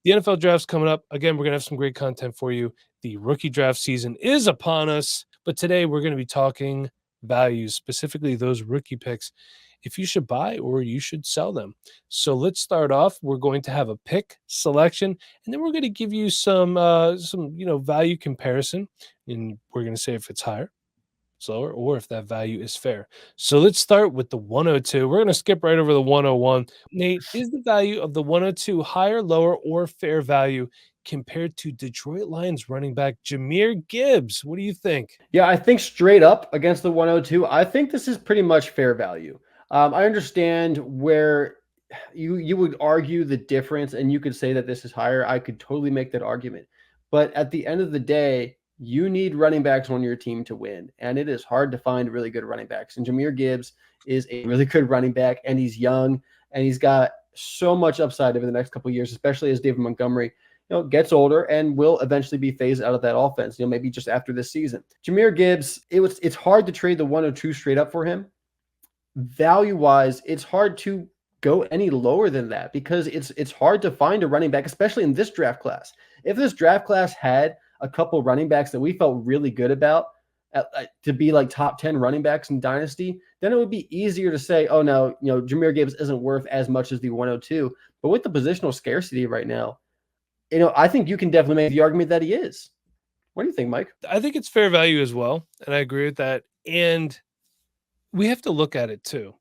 The NFL draft's coming up. Again, we're going to have some great content for you. The rookie draft season is upon us, but today we're going to be talking values, specifically those rookie picks, if you should buy or you should sell them. So let's start off. We're going to have a pick selection, and then we're going to give you some value comparison, and we're going to say if it's higher, slower, or if that value is fair. So let's start with the 102. We're going to skip right over the 101. Nate, is the value of the 102 higher, lower, or fair value compared to Detroit Lions running back Jahmyr Gibbs? What do you think? Yeah, I think straight up against the 102, I think this is pretty much fair value. I understand where you would argue the difference, and you could say that this is higher. I could totally make that argument. But at the end of the day, you need running backs on your team to win, and it is hard to find really good running backs. And Jahmyr Gibbs is a really good running back, and he's young, and he's got so much upside over the next couple of years, especially as David Montgomery gets older and will eventually be phased out of that offense, maybe just after this season. Jahmyr Gibbs, it's hard to trade the 102 straight up for him. Value-wise, it's hard to go any lower than that because it's hard to find a running back, especially in this draft class. If this draft class had a couple running backs that we felt really good about to be like top 10 running backs in Dynasty, then it would be easier to say, oh, no, Jahmyr Gibbs isn't worth as much as the 102. But with the positional scarcity right now, I think you can definitely make the argument that he is. What do you think, Mike? I think it's fair value as well, and I agree with that. And we have to look at it too.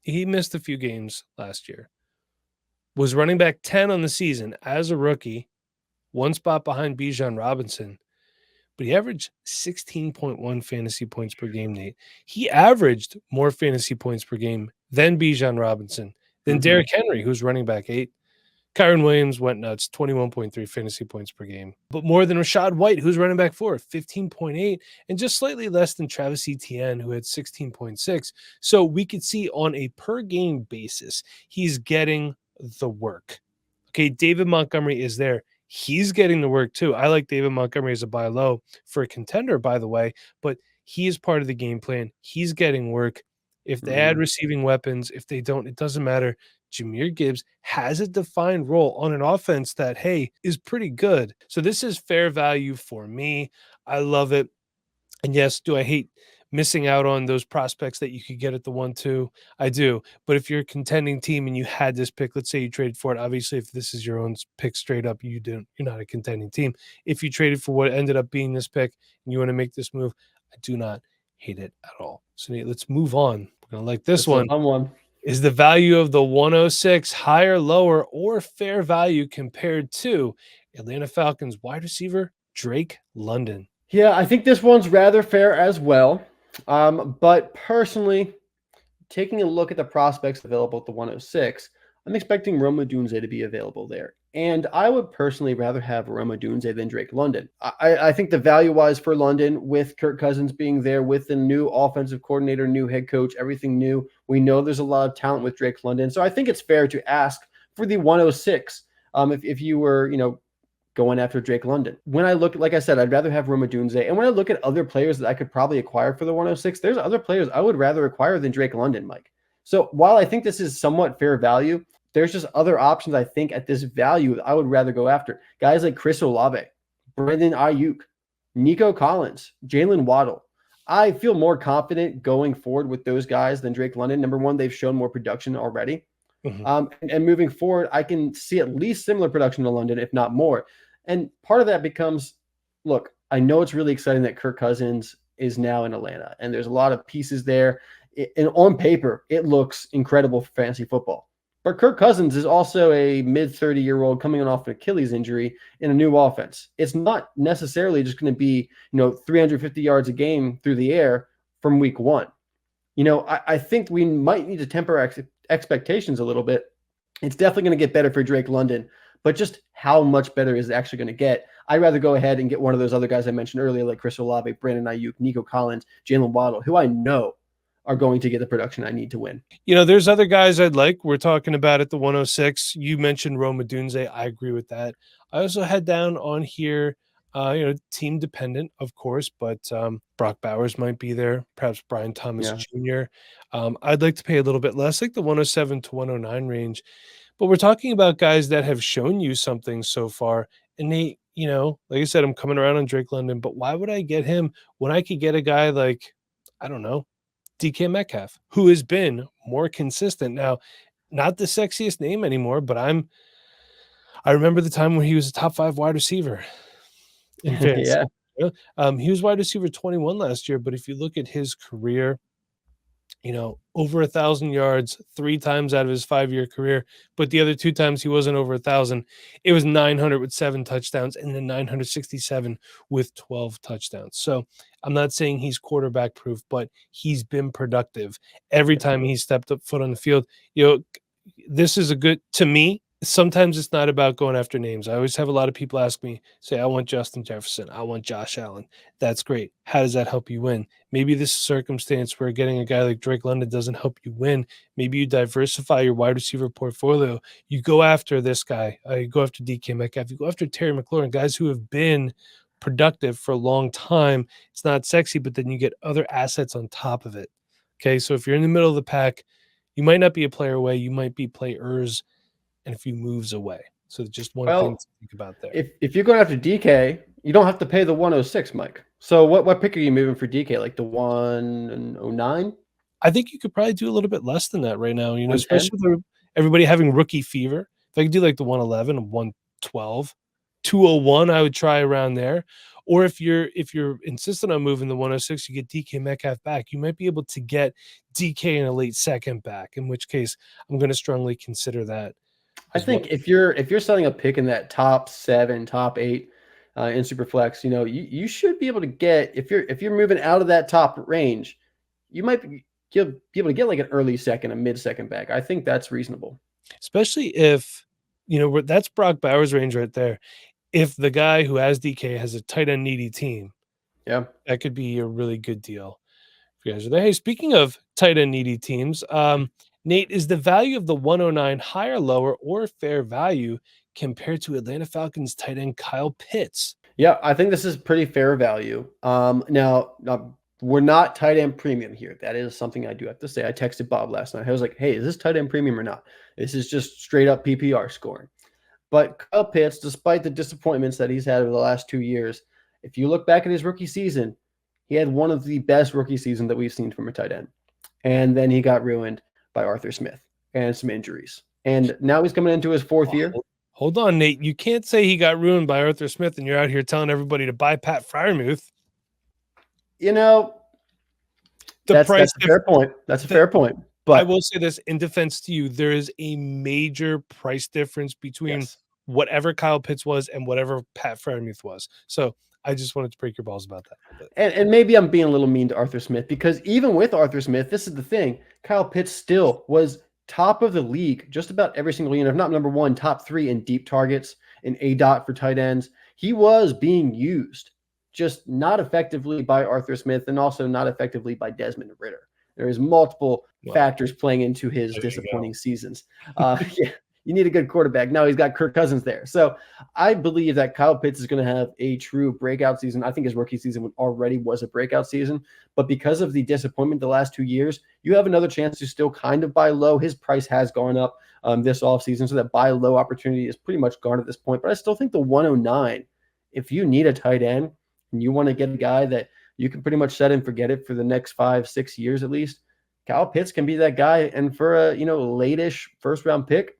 He missed a few games last year. Was running back 10 on the season as a rookie, one spot behind Bijan Robinson, but he averaged 16.1 fantasy points per game, Nate. He averaged more fantasy points per game than Bijan Robinson, than Derrick Henry, who's running back 8. Kyron Williams went nuts, 21.3 fantasy points per game, but more than Rachaad White, who's running back 4, 15.8, and just slightly less than Travis Etienne, who had 16.6. So we could see on a per game basis, he's getting the work. Okay, David Montgomery is there. He's getting the work too. I like David Montgomery as a buy low for a contender, by the way, but he is part of the game plan. He's getting work. If they add receiving weapons, if they don't, it doesn't matter. Jahmyr Gibbs has a defined role on an offense that, hey, is pretty good. So this is fair value for me. I love it. And yes, do I hate missing out on those prospects that you could get at the 1-2? I do. But if you're a contending team and you had this pick, let's say you traded for it. Obviously, if this is your own pick straight up, you're not a contending team. If you traded for what ended up being this pick and you want to make this move, I do not hate it at all. So Nate, let's move on. We're going to like this one. Is the value of the 106 higher, lower, or fair value compared to Atlanta Falcons wide receiver Drake London? Yeah, I think this one's rather fair as well. But personally, taking a look at the prospects available at the 106, I'm expecting Rome Odunze to be available there. And I would personally rather have Rome Odunze than Drake London. I think the value-wise for London, with Kirk Cousins being there, with the new offensive coordinator, new head coach, everything new, we know there's a lot of talent with Drake London. So I think it's fair to ask for the 106 if you were, going after Drake London. When I look, like I said, I'd rather have Rome Odunze. And when I look at other players that I could probably acquire for the 106, there's other players I would rather acquire than Drake London, Mike. So while I think this is somewhat fair value, there's just other options I think at this value I would rather go after. Guys like Chris Olave, Brandon Ayuk, Nico Collins, Jalen Waddle. I feel more confident going forward with those guys than Drake London. Number one, they've shown more production already. And moving forward, I can see at least similar production to London, if not more. And part of that becomes, look, I know it's really exciting that Kirk Cousins is now in Atlanta, and there's a lot of pieces there. And on paper, it looks incredible for fantasy football. But Kirk Cousins is also a mid-30-year-old coming off an Achilles injury in a new offense. It's not necessarily just going to be, 350 yards a game through the air from week one. I think we might need to temper expectations a little bit. It's definitely going to get better for Drake London, but just how much better is it actually going to get? I'd rather go ahead and get one of those other guys I mentioned earlier, like Chris Olave, Brandon Ayuk, Nico Collins, Jalen Waddle, who I know are going to get the production I need to win. There's other guys I'd like. We're talking about at the 106. You mentioned Rome Odunze. I agree with that. I also had down on here, team dependent, of course, but Brock Bowers might be there. Perhaps Brian Thomas Jr. I'd like to pay a little bit less, like the 107 to 109 range. But we're talking about guys that have shown you something so far. And they, like I said, I'm coming around on Drake London, but why would I get him when I could get a guy like, I don't know, DK Metcalf, who has been more consistent? Now, not the sexiest name anymore, but I remember the time when he was a top 5 wide receiver in fantasy. Yeah. He was wide receiver 21 last year, but if you look at his career, over 1,000 yards 3 times out of his 5-year career, but the other 2 times he wasn't over 1,000. It was 900 with 7 touchdowns and then 967 with 12 touchdowns. So I'm not saying he's quarterback proof, but he's been productive every time he stepped up foot on the field. This is a good, to me, sometimes it's not about going after names. I always have a lot of people ask me, say, I want Justin Jefferson, I want Josh Allen. That's great. How does that help you win? Maybe this circumstance where getting a guy like Drake London doesn't help you win. Maybe you diversify your wide receiver portfolio. You go after this guy. You go after DK Metcalf. You go after Terry McLaurin, guys who have been productive for a long time. It's not sexy, but then you get other assets on top of it. Okay, so if you're in the middle of the pack, you might not be a player away. You might be players and a few moves away. So just one thing to think about there. If you're going after DK, you don't have to pay the 106, Mike. So what pick are you moving for DK? Like the 109? I think you could probably do a little bit less than that right now, 110? especially with everybody having rookie fever. If I could do like the 111, 112, 201, I would try around there. Or if you're insistent on moving the 106, you get DK Metcalf back. You might be able to get DK in a late second back, in which case I'm going to strongly consider that. I think if you're selling a pick in that top 7, top 8 in Superflex, you should be able to get, if you're moving out of that top range, you might be able to get like an early second, a mid second back. I think that's reasonable. Especially if, that's Brock Bowers' range right there. If the guy who has DK has a tight end needy team, yeah, that could be a really good deal if you guys are there. Hey, speaking of tight end needy teams, Nate, is the value of the 109 higher, lower, or fair value compared to Atlanta Falcons tight end Kyle Pitts? Yeah, I think this is pretty fair value. Now we're not tight end premium here. That is something I do have to say. I texted Bob last night. I was like, hey, is this tight end premium or not? This is just straight up PPR scoring. But Kyle Pitts, despite the disappointments that he's had over the last 2 years, if you look back at his rookie season, he had one of the best rookie seasons that we've seen from a tight end. And then he got ruined by Arthur Smith and some injuries. And now he's coming into his 4th year. Hold on, Nate. You can't say he got ruined by Arthur Smith and you're out here telling everybody to buy Pat Freiermuth. That's a fair point. That's a fair point. But I will say this in defense to you, there is a major price difference between whatever Kyle Pitts was and whatever Pat Freiermuth was. So I just wanted to break your balls about that. And maybe I'm being a little mean to Arthur Smith, because even with Arthur Smith, this is the thing. Kyle Pitts still was top of the league just about every single year, if not number 1, top 3 in deep targets, in ADOT for tight ends. He was being used, just not effectively by Arthur Smith and also not effectively by Desmond Ridder. There is multiple factors playing into his disappointing seasons. Yeah, you need a good quarterback. Now he's got Kirk Cousins there. So I believe that Kyle Pitts is going to have a true breakout season. I think his rookie season already was a breakout season, but because of the disappointment the last 2 years, you have another chance to still kind of buy low. His price has gone up this offseason, so that buy low opportunity is pretty much gone at this point. But I still think the 109, if you need a tight end and you want to get a guy that you can pretty much set and forget it for the next 5-6 years at least, Kyle Pitts can be that guy. And for a late-ish first-round pick,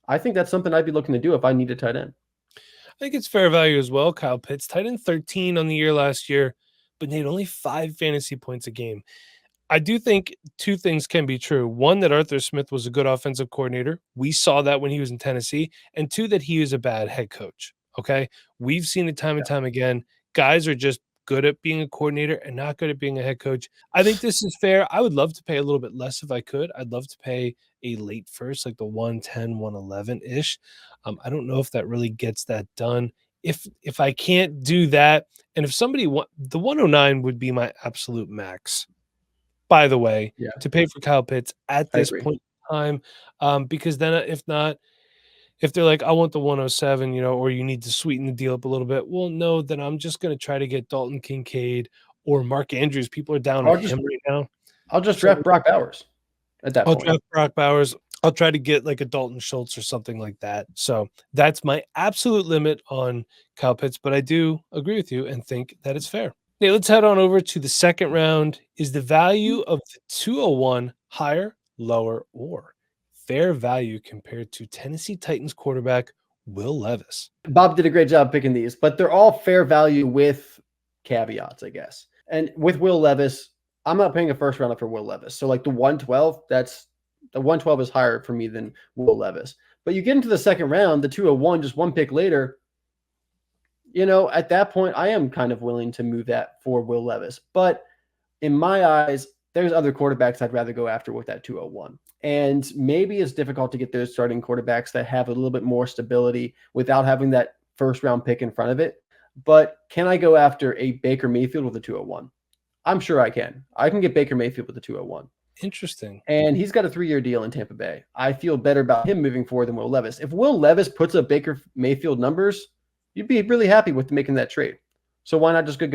I think that's something I'd be looking to do if I need a tight end. I think it's fair value as well. Kyle Pitts, tight end 13 on the year last year, but made only 5 fantasy points a game. I do think 2 things can be true. 1, that Arthur Smith was a good offensive coordinator. We saw that when he was in Tennessee. And 2, that he was a bad head coach. Okay. We've seen it time and time again. Guys are just good at being a coordinator and not good at being a head coach. I think this is fair. I would love to pay a little bit less if I could. I'd love to pay a late first, like the 110, 111-ish. I don't know if that really gets that done. If I can't do that, and if somebody the 109 would be my absolute max, by the way, to pay for Kyle Pitts at this point in time, because then if they're like, I want the 107, or you need to sweeten the deal up a little bit, well, no, then I'm just going to try to get Dalton Kincaid or Mark Andrews. People are down on him right now. I'll just draft Brock Bowers at that point. I'll draft Brock Bowers. I'll try to get like a Dalton Schultz or something like that. So that's my absolute limit on Kyle Pitts, but I do agree with you and think that it's fair. Okay, let's head on over to the second round. Is the value of the 201 higher, lower, or fair value compared to Tennessee Titans quarterback Will Levis? Bob did a great job picking these, but they're all fair value with caveats, I guess. And with Will Levis, I'm not paying a first rounder for Will Levis. So like the 112, the 112 is higher for me than Will Levis. But you get into the second round, the 201, just one pick later, at that point, I am kind of willing to move that for Will Levis. But in my eyes, there's other quarterbacks I'd rather go after with that 201. And maybe it's difficult to get those starting quarterbacks that have a little bit more stability without having that first round pick in front of it. But can I go after a Baker Mayfield with a 201? I'm sure I can. I can get Baker Mayfield with a 201. Interesting. And he's got a 3-year deal in Tampa Bay. I feel better about him moving forward than Will Levis. If Will Levis puts up Baker Mayfield numbers, you'd be really happy with making that trade. So why not just go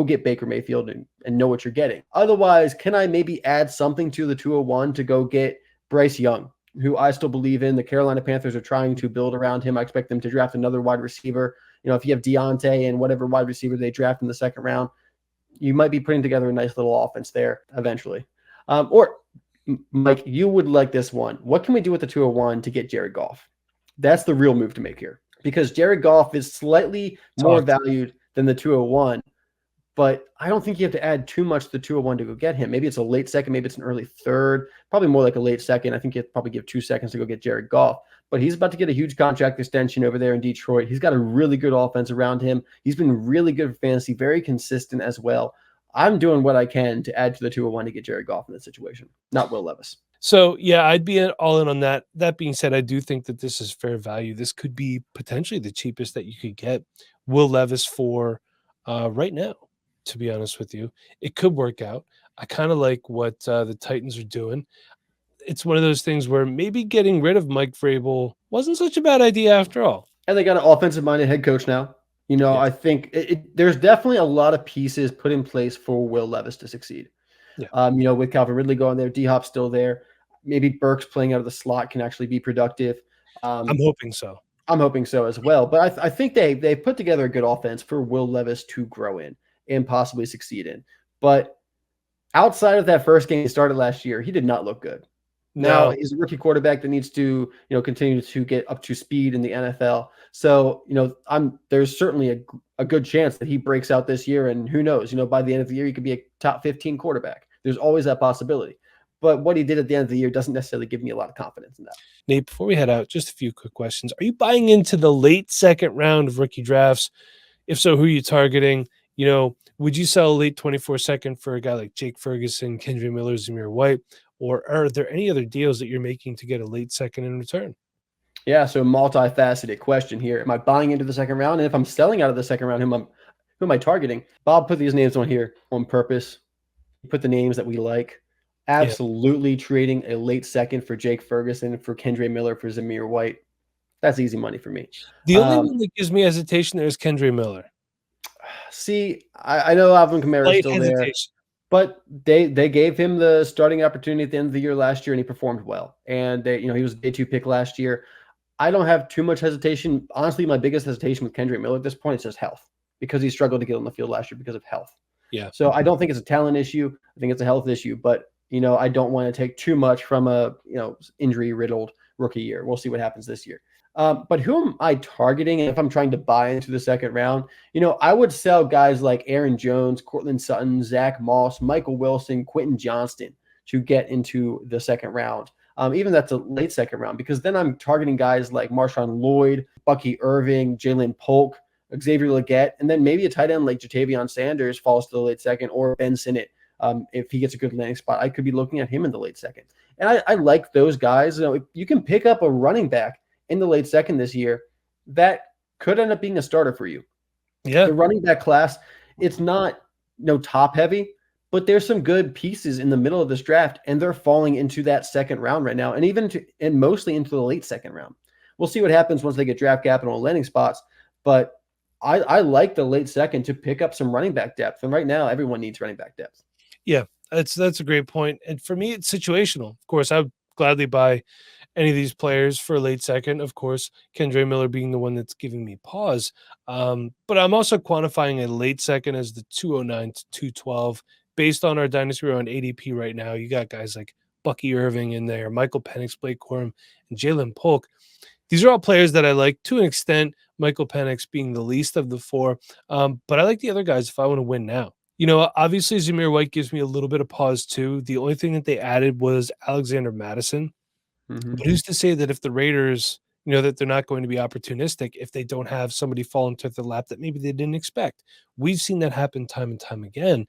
get Baker Mayfield and know what you're getting? Otherwise, can I maybe add something to the 201 to go get Bryce Young, who I still believe in? The Carolina Panthers are trying to build around him. I expect them to draft another wide receiver. If you have Deontay and whatever wide receiver they draft in the second round, you might be putting together a nice little offense there eventually. Or Mike, you would like this one. What can we do with the 201 to get Jared Goff? That's the real move to make here, because Jared Goff is slightly more valued than the 201, but I don't think you have to add too much to the 201 to go get him. Maybe it's a late second, maybe it's an early third, probably more like a late second. I think you have to probably give 2 seconds to go get Jared Goff, but he's about to get a huge contract extension over there in Detroit. He's got a really good offense around him. He's been really good for fantasy, very consistent as well. I'm doing what I can to add to the 201 to get Jared Goff in this situation, not Will Levis. So, yeah, I'd be all in on that. That being said, I do think that this is fair value. This could be potentially the cheapest that you could get Will Levis for right now, to be honest with you. It could work out. I kind of like what the Titans are doing. It's one of those things where maybe getting rid of Mike Vrabel wasn't such a bad idea after all. And they got an offensive-minded head coach now. Yeah. I think there's definitely a lot of pieces put in place for Will Levis to succeed. Yeah. With Calvin Ridley going there, D-Hop's still there. Maybe Burks playing out of the slot can actually be productive. I'm hoping so. I'm hoping so as well. But I think they put together a good offense for Will Levis to grow in and possibly succeed in. But outside of that first game he started last year, he did not look good. Now he's a rookie quarterback that needs to, continue to get up to speed in the NFL. So, there's certainly a good chance that he breaks out this year, and who knows, by the end of the year, he could be a top 15 quarterback. There's always that possibility. But what he did at the end of the year doesn't necessarily give me a lot of confidence in that. Nate, before we head out, just a few quick questions. Are you buying into the late second round of rookie drafts? If so, who are you targeting? Would you sell a late 24 second for a guy like Jake Ferguson, Kendre Miller, Zamir White? Or are there any other deals that you're making to get a late second in return? Yeah, so multifaceted question here. Am I buying into the second round? And if I'm selling out of the second round, who am I targeting? Bob put these names on here on purpose. He put the names that we like. Absolutely trading a late second for Jake Ferguson, for Kendre Miller, for Zamir White. That's easy money for me. The only one that gives me hesitation there is Kendre Miller. See, I know Alvin Kamara is still there. But they gave him the starting opportunity at the end of the year last year, and he performed well. And he was a day 2 pick last year. I don't have too much hesitation. Honestly, my biggest hesitation with Kendre Miller at this point is just health, because he struggled to get on the field last year because of health. Yeah. So I don't think it's a talent issue. I think it's a health issue. But I don't want to take too much from a injury riddled rookie year. We'll see what happens this year. But who am I targeting? And if I'm trying to buy into the second round, I would sell guys like Aaron Jones, Cortland Sutton, Zach Moss, Michael Wilson, Quentin Johnston to get into the second round. Even that's a late second round, because then I'm targeting guys like Marshawn Lloyd, Bucky Irving, Jalen Polk, Xavier Legette, and then maybe a tight end like Jatavion Sanders falls to the late second, or Ben Sinnott. If he gets a good landing spot, I could be looking at him in the late second. And I like those guys. If you can pick up a running back in the late second this year, that could end up being a starter for you. Yeah. The running back class, it's not top heavy, but there's some good pieces in the middle of this draft, and they're falling into that second round right now, and mostly into the late second round. We'll see what happens once they get draft capital and landing spots, but I like the late second to pick up some running back depth. And right now, everyone needs running back depth. Yeah, that's a great point. And for me, it's situational. Of course, I would gladly buy any of these players for a late second. Of course, Kendre Miller being the one that's giving me pause. But I'm also quantifying a late second as the 209 to 212 based on our Dynasty Round ADP right now. You got guys like Bucky Irving in there, Michael Penix, Blake Corum, and Jalen Polk. These are all players that I like to an extent, Michael Penix being the least of the four. But I like the other guys if I want to win now. Obviously, Zamir White gives me a little bit of pause too. The only thing that they added was Alexander Madison. Mhm. But who's to say that if the Raiders, that they're not going to be opportunistic if they don't have somebody fall into their lap that maybe they didn't expect? We've seen that happen time and time again.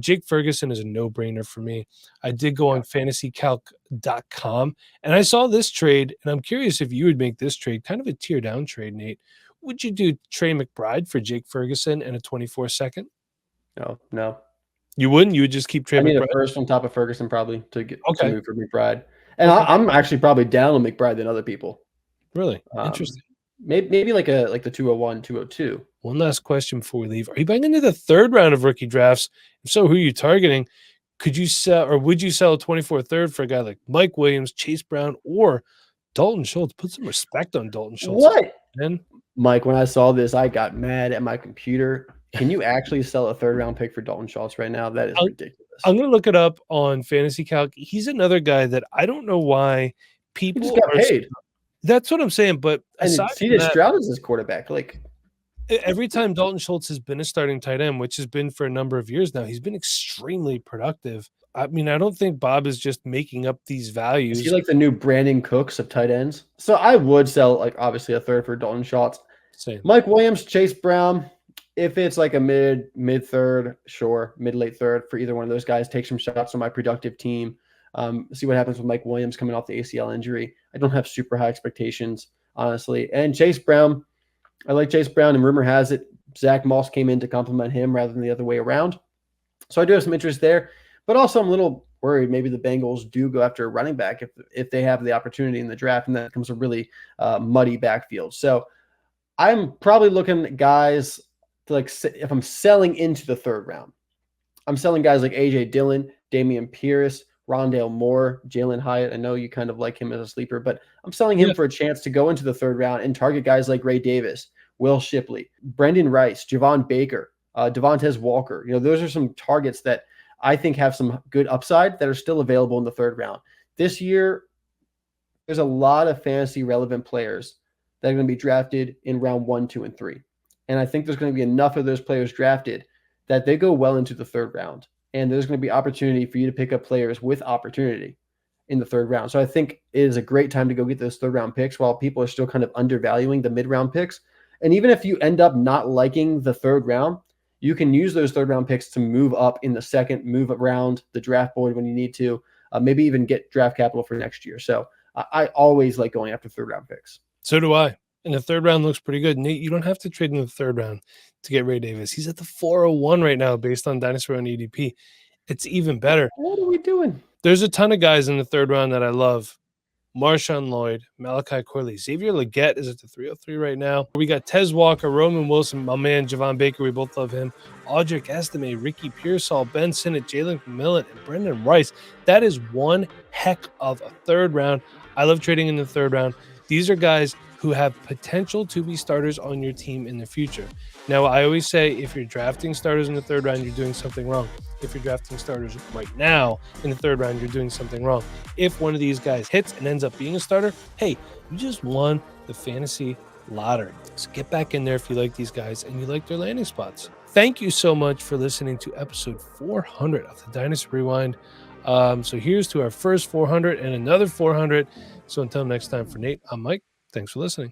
Jake Ferguson is a no-brainer for me. I did go on fantasycalc.com and I saw this trade, and I'm curious if you would make this trade, kind of a tier down trade, Nate. Would you do Trey McBride for Jake Ferguson and a 24 second? No. You wouldn't? You would just keep Trey I need McBride? a first on top of Ferguson probably to Okay. move for McBride. And Okay. I'm actually probably down on McBride than other people. Really? Interesting. Maybe like the 201, 202. One last question before we leave. Are you buying into the third round of rookie drafts? If so, who are you targeting? Could you sell, or would you sell a 24 third for a guy like Mike Williams, Chase Brown, or Dalton Schultz? Put some respect on Dalton Schultz. What? Man. Mike, when I saw this, I got mad at my computer. Can you actually sell a third round pick for Dalton Schultz right now? That is ridiculous. I'm going to look it up on Fantasy Calc. He's another guy that I don't know why people He just got paid. That's what I'm saying. But aside from CJ that, Stroud is his quarterback. Like, every time Dalton Schultz has been a starting tight end, which has been for a number of years now, he's been extremely productive. I mean, I don't think Bob is just making up these values. is he like the new Brandon Cooks of tight ends? So I would sell, like, obviously a third for Dalton Schultz. Same. Mike Williams, Chase Brown. If it's like a mid third, sure, mid late third for either one of those guys, take some shots on my productive team. See what happens with Mike Williams coming off the ACL injury. I don't have super high expectations, honestly. And Chase Brown, I like Chase Brown, and rumor has it Zach Moss came in to complement him rather than the other way around. So I do have some interest there, but also I'm a little worried maybe the Bengals do go after a running back if they have the opportunity in the draft, and that becomes a really muddy backfield. So I'm probably looking at guys to, like, if I'm selling into the third round, I'm selling guys like A.J. Dillon, Damian Pierce, Rondale Moore, Jalen Hyatt. I know you kind of like him as a sleeper, but I'm selling him for a chance to go into the third round and target guys like Ray Davis, Will Shipley, Brendan Rice, Javon Baker, Devontae Walker. Those are some targets that I think have some good upside that are still available in the third round. This year, there's a lot of fantasy relevant players that are going to be drafted in round 1, 2, and 3. And I think there's going to be enough of those players drafted that they go well into the third round. And there's going to be opportunity for you to pick up players with opportunity in the third round. So I think it is a great time to go get those third round picks while people are still kind of undervaluing the mid round picks. And even if you end up not liking the third round, you can use those third round picks to move up in the second, move around the draft board when you need to, maybe even get draft capital for next year. So I always like going after third round picks. So do I. And the third round looks pretty good. Nate, you don't have to trade in the third round to get Ray Davis. He's at the 401 right now based on Dynasty Round ADP. It's even better. What are we doing? There's a ton of guys in the third round that I love. Marshawn Lloyd, Malachi Corley, Xavier Legette is at the 303 right now. We got Tez Walker, Roman Wilson, my man Javon Baker. We both love him. Audric Estime, Ricky Pearsall, Ben Sinnott, Jalen Millet, and Brendan Rice. That is one heck of a third round. I love trading in the third round. These are guys who have potential to be starters on your team in the future. Now, I always say if you're drafting starters in the third round, you're doing something wrong. If you're drafting starters right now in the third round, you're doing something wrong. If one of these guys hits and ends up being a starter, hey, you just won the fantasy lottery. So get back in there if you like these guys and you like their landing spots. Thank you so much for listening to episode 400 of the Dynasty Rewind. So here's to our first 400 and another 400. So until next time, for Nate, I'm Mike. Thanks for listening.